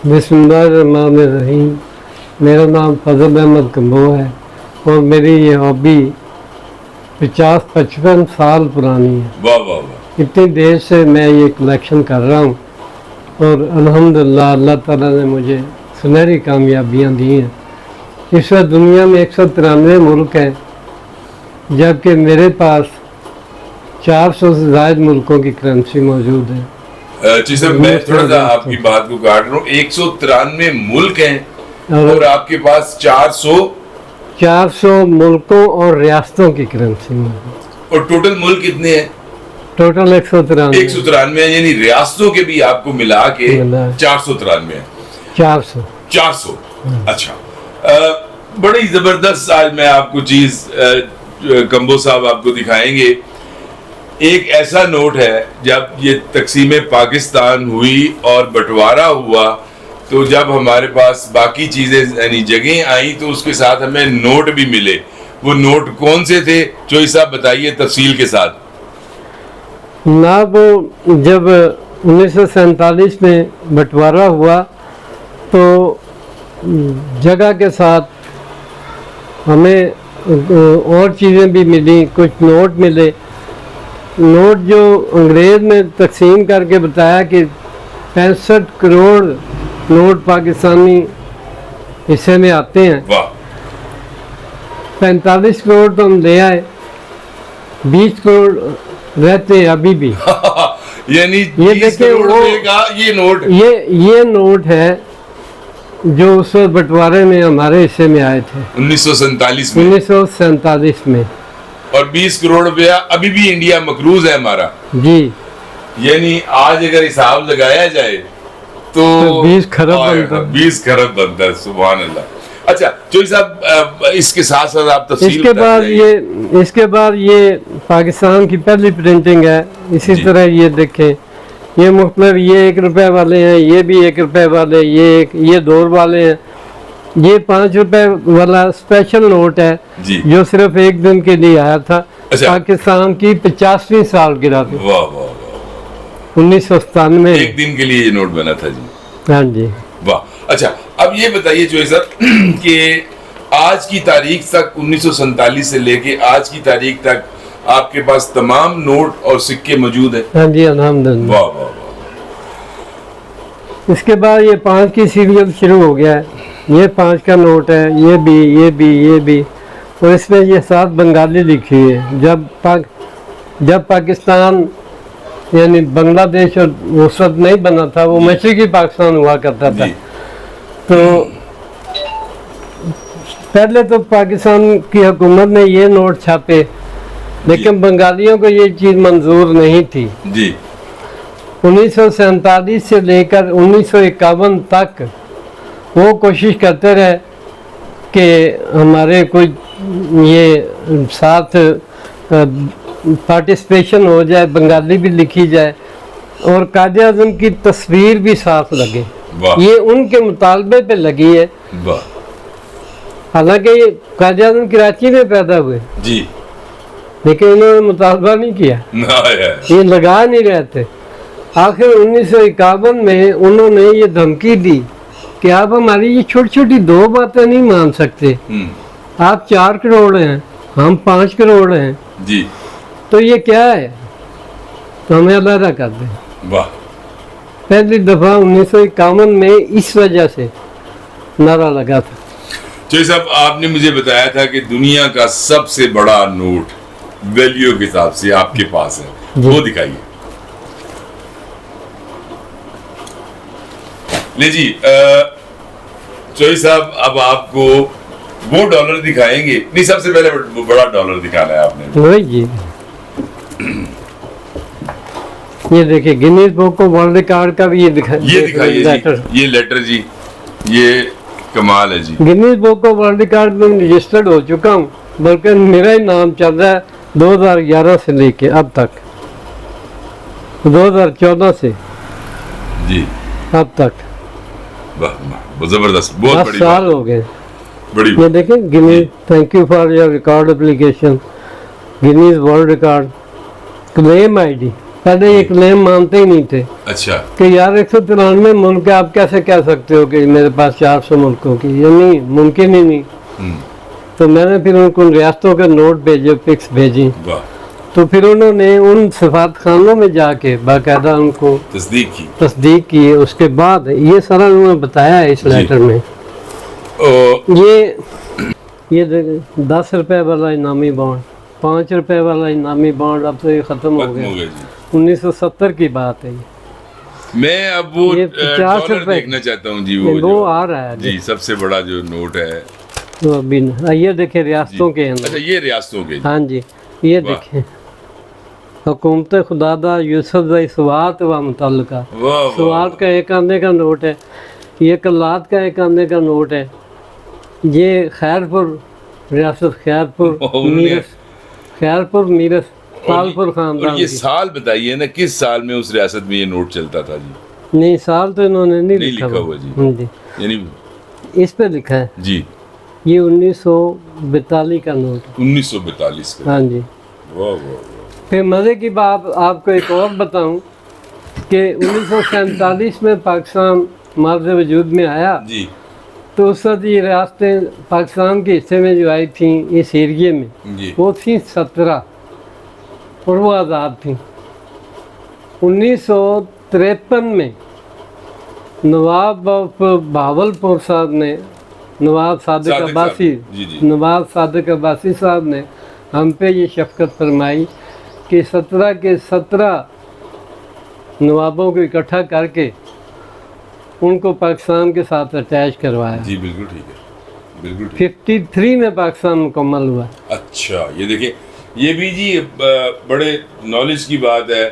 बिस्मिल्लाहिर्रहमानिर्रहीम। मेरा नाम फजल अहमद कम्बो है और मेरी ये हॉबी 50-55 साल पुरानी है। वाह वाह वाह। इतनी देर से मैं ये कलेक्शन कर रहा हूँ और अल्हम्दुलिल्लाह अल्लाह ताला ने मुझे सुनहरी कामयाबियाँ दी हैं। इस वक्त दुनिया में 193 मुल्क हैं, जबकि मेरे पास 400 से ज़ायद मुल्कों की करेंसी मौजूद है। जी सर, मैं थोड़ा सा आपकी बात को काट रहा हूँ। 193 मुल्क हैं और आपके पास 400 मुल्कों और रियासतों की करेंसी मौजूद। और टोटल मुल्क कितने हैं? टोटल 193 है, यानी रियासतों के भी आपको मिला के 493 है। 400 अच्छा। बड़ी जबरदस्त आज मैं आपको चीज कम्बो साहब आपको दिखाएंगे। एक ऐसा नोट है, जब ये तकसीम पाकिस्तान हुई और बंटवारा हुआ तो जब हमारे पास बाकी चीजें यानी जगह आई तो उसके साथ हमें नोट भी मिले। वो नोट कौन से थे, चोई साहब बताइए तफसील के साथ। ना वो जब 1947 में बंटवारा हुआ तो जगह के साथ हमें और चीज़ें भी मिली, कुछ नोट मिले। नोट जो अंग्रेज़ ने तकसीम करके बताया कि 65 करोड़ नोट पाकिस्तानी हिस्से में आते हैं। 45 करोड़ तो हम ले आए, 20 करोड़ रहते हैं अभी भी। यानी ये देखिए ये नोट है जो उस वक्त बंटवारे में हमारे हिस्से में आए थे 1947 में। और 20 करोड़ रुपया अभी भी इंडिया मकरूज है हमारा जी। यानी आज अगर हिसाब लगाया जाए तो 20 खरब बनता है। 20 खरब बनता है। सुभान अल्लाह। अच्छा चोई साहब, इसके साथ साथ आप तफसील इसके बाद ये पाकिस्तान की पहली प्रिंटिंग है। इसी तरह ये देखें, ये मुख्तलिफ, ये 1 रुपए वाले हैं, ये भी 1 रुपए वाले, ये 2 वाले हैं, ये 5 रुपए वाला स्पेशल नोट है जो सिर्फ एक दिन के लिए आया था। अच्छा। पाकिस्तान की 50वीं सालगिरह पे 1997 एक दिन के लिए ये नोट बना था जी। हाँ जी, वाह। अच्छा, अब ये बताइए जो सर कि आज की तारीख तक 1947 से लेके आज की तारीख तक आपके पास तमाम नोट और सिक्के मौजूद है? हाँ जी, अल्हम्दुलिल्लाह। वाह वाह वाह। इसके बाद ये 5 की सीरियल शुरू हो गया है। ये 5 का नोट है, ये भी और इसमें ये 7 बंगाली लिखी है। जब पाकिस्तान यानी बांग्लादेश और उस वक्त नहीं बना था, वो मशरकी पाकिस्तान हुआ करता था। तो पहले तो पाकिस्तान की हुकूमत ने ये नोट छापे, लेकिन बंगालियों को ये चीज़ मंजूर नहीं थी जी। 1947 से लेकर 1951 तक वो कोशिश करते रहे कि हमारे कोई ये साथ पार्टिसिपेशन हो जाए, बंगाली भी लिखी जाए और कायदे आज़म की तस्वीर भी साथ लगे। ये उनके मुतालबे पे लगी है। हालांकि ये कायदे आज़म कराची में पैदा हुए जी, लेकिन इन्होंने मुतालबा नहीं किया, ये लगा नहीं रहे थे। आखिर 1951 में उन्होंने ये धमकी दी कि आप हमारी ये छोटी छोटी 2 बातें नहीं मान सकते। आप 4 करोड़ हैं, हम 5 करोड़ हैं जी, तो ये क्या है, तो हमें अलहदा कर दें। वाह। पहली दफा 1951 में इस वजह से नारा लगा था। चोई साहब, आपने मुझे बताया था कि दुनिया का सबसे बड़ा नोट वैल्यू के हिसाब से आपके पास है, वो दिखाइए। ले जी, चोई साहब, अब आपको वो डॉलर दिखाएंगे। नहीं, सबसे पहले बड़ा डॉलर दिखाना है आपने। वही जी, ये देखिए Guinness book of world record का भी ये दिखाइए लेटर। ये लेटर जी, ये कमाल है जी। Guinness book of world record में रजिस्टर्ड हो चुका हूँ, बल्कि मेरा ही नाम चल रहा है 2011 से लेके अब तक, 2014 से जी अब तक। वाह, जबरदस्त, बहुत 10 साल हो गए। बड़ी ये देखें, Guinness, thank you for your record application, Guinness world record, claim ID پہلے یہ کلیم مانتے ہی نہیں تھے اچھا کہ یار 193 ملک ہے، آپ کیسے کہہ سکتے ہو کہ میرے پاس 400 ملکوں کی، یہ نہیں ممکن ہی نہیں. تو میں نے پھر ان کو ریاستوں کے نوٹ بھیجے، پکس بھیجی، تو پھر انہوں نے ان سفارت خانوں میں جا کے باقاعدہ ان کو تصدیق کی. اس کے بعد یہ سارا انہوں نے بتایا ہے اس لیٹر میں. یہ 10 روپے والا انعامی بانڈ، 5 روپے والا انعامی بانڈ اب تو یہ ختم ہو گیا. 1970 کی بات ہے. میں اب وہ 50 روپے دیکھنا چاہتا ہوں جی. وہ آ رہا ہے جی سب سے بڑا جو نوٹ ہے تو ابھی یہ دیکھیں ریاستوں کے اندر. اچھا یہ ریاستوں کے. ہاں جی یہ دیکھیں حکومت خدادہ یوسف زئی سوات و متعلقہ. سوات کا 1 آنے کا نوٹ ہے، یہ کلات کا 1 آنے کا نوٹ ہے. یہ خیرپور ریاست خیرپور میرس سالپور خاندان. اور یہ سال بتائیے نا کس سال میں اس ریاست میں یہ نوٹ چلتا تھا جی؟ نہیں سال تو انہوں نے نہیں لکھا ہوا جی. یعنی اس پہ لکھا ہے جی یہ 1942 کا نوٹ. 1942 کا. ہاں جی. پھر مزے کی بات آپ کو ایک اور بتاؤں کہ 1947 میں پاکستان مرز وجود میں آیا جی تو اس وقت یہ ریاستیں پاکستان کے حصے میں جو آئی تھیں اس ایریے میں وہ تھیں 17 اور وہ آزاد تھیں. 1953 میں نواب بہاولپور صاحب نے نواب صادق عباسی صاحب نے ہم پہ یہ شفقت فرمائی کہ 17 کے 17 نوابوں کو اکٹھا کر کے ان کو پاکستان کے ساتھ اٹیچ کروایا. جی بالکل ٹھیک ہے بالکل ٹھیک. 53 میں پاکستان مکمل ہوا. اچھا یہ دیکھیں یہ بھی جی بڑے نالج کی بات ہے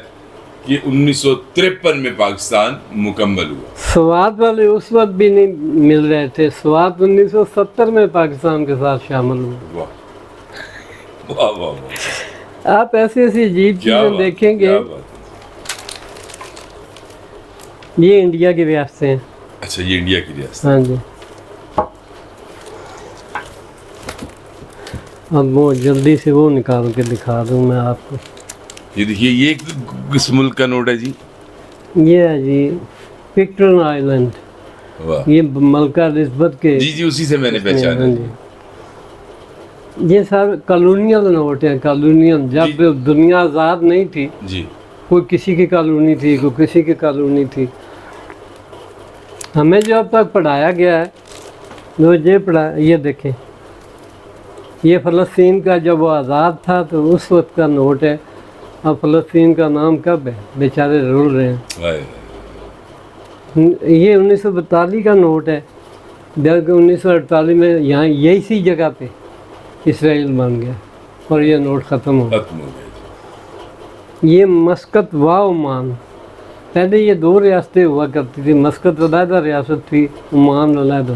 کہ 1953 میں پاکستان مکمل ہوا. سوات والے اس وقت بھی نہیں مل رہے تھے. سوات 1970 میں پاکستان کے ساتھ شامل ہوئے. واہ واہ واہ. آپ ایسی عجیب چیزیں دیکھیں گے. یہ انڈیا کی ریاستیں ہیں. اچھا یہ انڈیا کی ریاست. ہاں جی. اب وہ جلدی سے وہ نکال کے دکھا دوں میں آپ کو. یہ دیکھیے یہ کس ملک کا نوٹ ہے جی؟ یہ ہے جی پکٹن آئیلینڈ. یہ ملکہ الزبتھ کے. جی اسی سے میں نے پہچانا. یہ سب کالونیل نوٹ ہیں. کالونیل جب دنیا آزاد نہیں تھی جی کوئی کسی کی کالونی تھی کوئی کسی کی کالونی تھی. ہمیں جو اب تک پڑھایا گیا ہے جو یہ پڑھایا یہ دیکھیں یہ فلسطین کا جب وہ آزاد تھا تو اس وقت کا نوٹ ہے. اب فلسطین کا نام کب ہے بیچارے رول رہے ہیں. یہ 1942 کا نوٹ ہے جبکہ 1948 میں یہاں اسی جگہ پہ اسرائیل بن گیا اور یہ نوٹ ختم ہو گیا. یہ مسقط و عمان. پہلے یہ 2 ریاستیں ہوا کرتی تھی. مسقط علیحدہ ریاست تھی، عمان علیحدہ.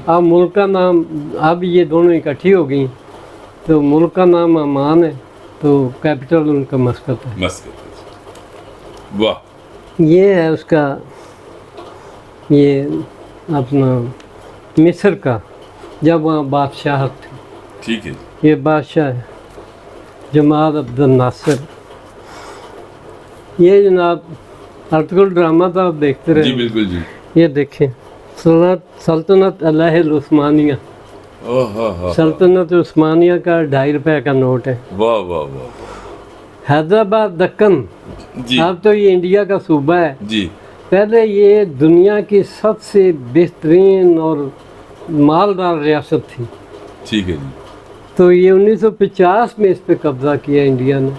اب ملک کا نام اب یہ دونوں اکٹھی ہو گئی تو ملک کا نام عمان ہے تو کیپٹل ان کا مسقط ہے. واہ. یہ ہے اس کا یہ اپنا مصر کا جب وہاں بادشاہت تھی. ٹھیک ہے. یہ بادشاہ ہے جمال عبد الناصر. یہ جناب ارطغرل ڈرامہ تو آپ دیکھتے رہے. جی بالکل جی. یہ دیکھیں سلطنت علیہ العثمانیہ. سلطنت عثمانیہ کا 2.5 روپے کا نوٹ ہے. واہ واہ واہ. حیدرآباد دکن. اب تو یہ انڈیا کا صوبہ ہے جی. پہلے یہ دنیا کی سب سے بہترین اور مالدار ریاست تھی. ٹھیک ہے جی. تو یہ 1950 میں اس پہ قبضہ کیا انڈیا نے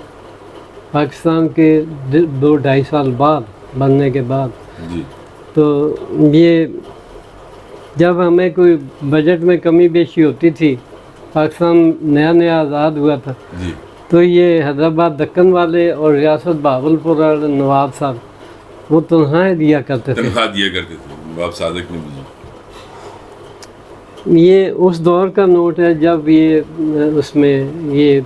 پاکستان کے 2-2.5 سال بعد بننے کے بعد. جی. تو یہ جب ہمیں کوئی بجٹ میں کمی بیشی ہوتی تھی پاکستان نیا آزاد ہوا تھا جی تو یہ حیدرآباد دکن والے اور ریاست بہاولپور والے نواب صاحب وہ تنخواہیں دیا کرتے تھے. نواب صادق نے بھی. یہ اس دور کا نوٹ ہے جب یہ اس میں یہ